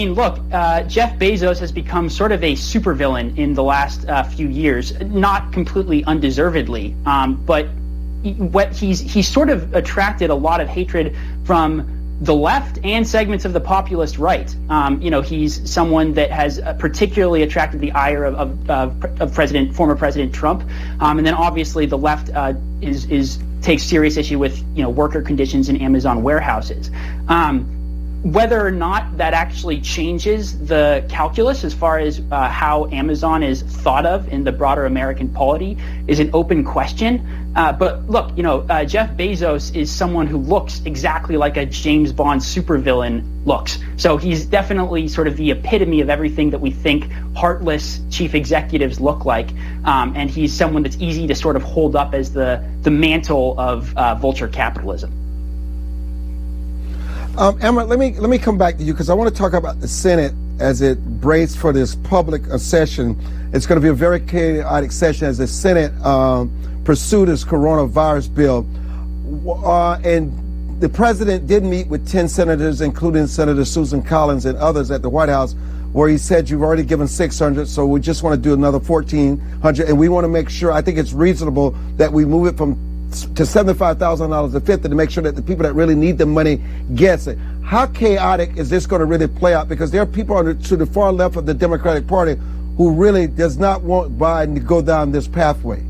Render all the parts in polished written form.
Look, Jeff Bezos has become sort of a supervillain in the last few years, not completely undeservedly, but he's sort of attracted a lot of hatred from the left and segments of the populist right. He's someone that has particularly attracted the ire of former President Trump, and then obviously the left takes serious issue with worker conditions in Amazon warehouses. Whether or not that actually changes the calculus as far as how Amazon is thought of in the broader American polity is an open question. But look, Jeff Bezos is someone who looks exactly like a James Bond supervillain looks. So he's definitely sort of the epitome of everything that we think heartless chief executives look like. And he's someone that's easy to sort of hold up as the mantle of vulture capitalism. Emma, let me come back to you because I want to talk about the Senate as it braced for this public session. It's going to be a very chaotic session as the Senate pursued this coronavirus bill. And the president did meet with 10 senators, including Senator Susan Collins and others at the White House, where he said, you've already given 600, so we just want to do another 1,400. And we want to make sure, I think it's reasonable that we move it to $75,000 to 50 to make sure that the people that really need the money gets it. How chaotic is this going to really play out? Because there are people to the far left of the Democratic Party who really does not want Biden to go down this pathway.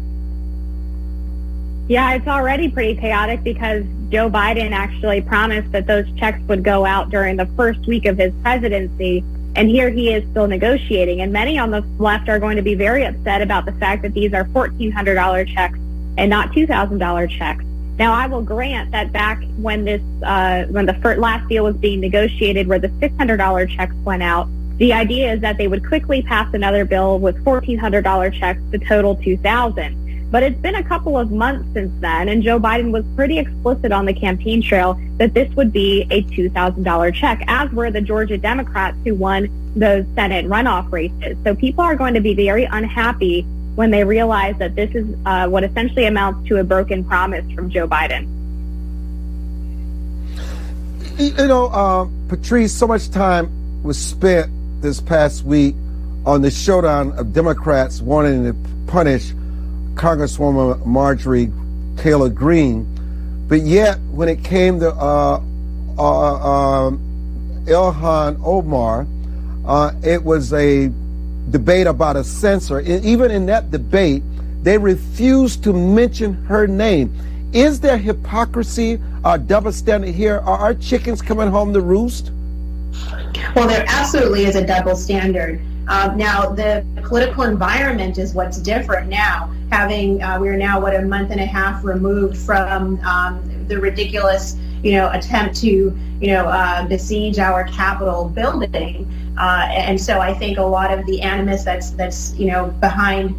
Yeah, it's already pretty chaotic because Joe Biden actually promised that those checks would go out during the first week of his presidency. And here he is still negotiating. And many on the left are going to be very upset about the fact that these are $1,400 checks and not $2,000 checks. Now, I will grant that back when the last deal was being negotiated, where the $600 checks went out, the idea is that they would quickly pass another bill with $1,400 checks to total $2,000. But it's been a couple of months since then, and Joe Biden was pretty explicit on the campaign trail that this would be a $2,000 check, as were the Georgia Democrats who won those Senate runoff races. So people are going to be very unhappy when they realize that this is what essentially amounts to a broken promise from Joe Biden. Patrice, so much time was spent this past week on the showdown of Democrats wanting to punish Congresswoman Marjorie Taylor Greene. But yet, when it came to Ilhan Omar, it was a debate about a censor. And even in that debate, they refused to mention her name. Is there hypocrisy or double standard here? Are our chickens coming home to roost? Well, there absolutely is a double standard. Now, the political environment is what's different now. We're now, a month and a half removed from the ridiculous, attempt to, besiege our Capitol building. And so I think a lot of the animus that's behind,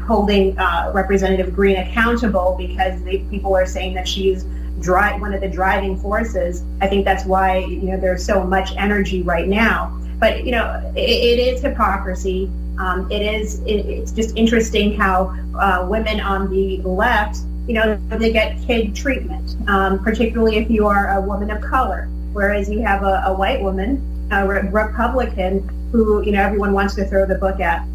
holding Representative Greene accountable because people are saying that she's one of the driving forces. I think that's why, there's so much energy right now. But, it is hypocrisy. It's just interesting how women on the left, they get kid treatment, particularly if you are a woman of color, whereas you have a white woman, a Republican, who, everyone wants to throw the book at.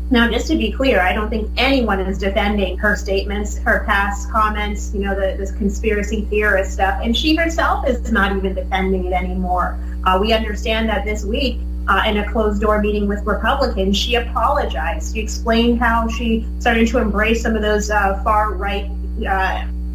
Now, just to be clear, I don't think anyone is defending her statements, her past comments, this conspiracy theorist stuff, and she herself is not even defending it anymore. We understand that this week, in a closed-door meeting with Republicans, she apologized. She explained how she started to embrace some of those far-right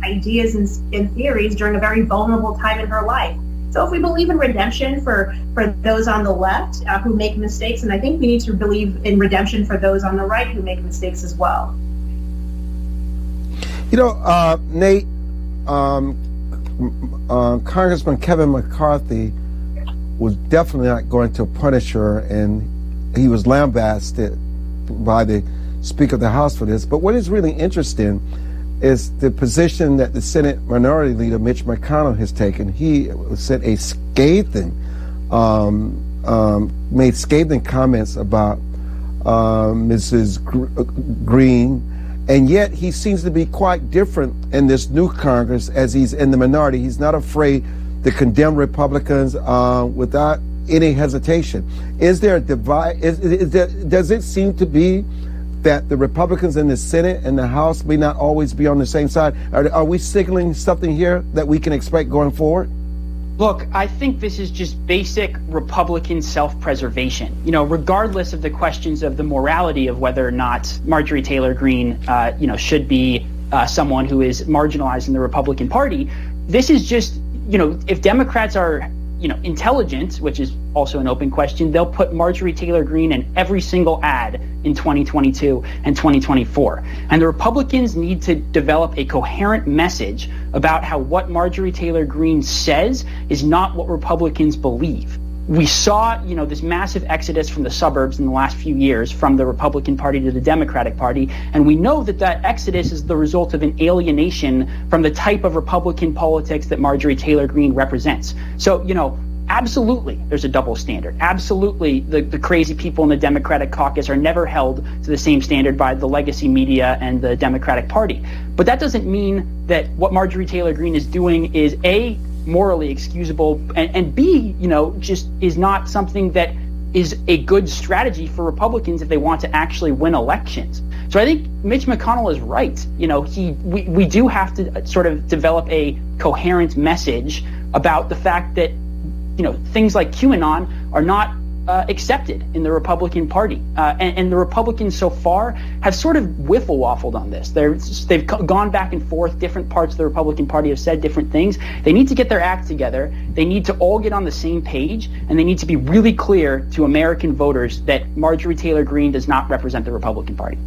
ideas and theories during a very vulnerable time in her life. So if we believe in redemption for those on the left who make mistakes, and I think we need to believe in redemption for those on the right who make mistakes as well. Nate, Congressman Kevin McCarthy was definitely not going to punish her, and he was lambasted by the Speaker of the House for this. But what is really interesting is the position that the Senate Minority Leader Mitch McConnell has taken. He said made scathing comments about Mrs. Greene, and yet he seems to be quite different in this new Congress as he's in the minority. He's not afraid to condemn Republicans without any hesitation. Is there a divide? Does it seem to be that the Republicans in the Senate and the House may not always be on the same side? Are we signaling something here that we can expect going forward? Look, I think this is just basic Republican self-preservation. Regardless of the questions of the morality of whether or not Marjorie Taylor Greene, should be someone who is marginalized in the Republican Party, this is just, if Democrats are, intelligent, which is also an open question, they'll put Marjorie Taylor Greene in every single ad in 2022 and 2024. And the Republicans need to develop a coherent message about how what Marjorie Taylor Greene says is not what Republicans believe. We saw, this massive exodus from the suburbs in the last few years from the Republican Party to the Democratic Party, and we know that that exodus is the result of an alienation from the type of Republican politics that Marjorie Taylor Greene represents. So, absolutely, there's a double standard. Absolutely, the crazy people in the Democratic caucus are never held to the same standard by the legacy media and the Democratic Party. But that doesn't mean that what Marjorie Taylor Greene is doing is A, morally excusable, and B, just is not something that is a good strategy for Republicans if they want to actually win elections. So I think Mitch McConnell is right. We do have to sort of develop a coherent message about the fact that things like QAnon are not accepted in the Republican Party. And the Republicans so far have sort of wiffle-waffled on this. They've gone back and forth. Different parts of the Republican Party have said different things. They need to get their act together. They need to all get on the same page, and they need to be really clear to American voters that Marjorie Taylor Greene does not represent the Republican Party.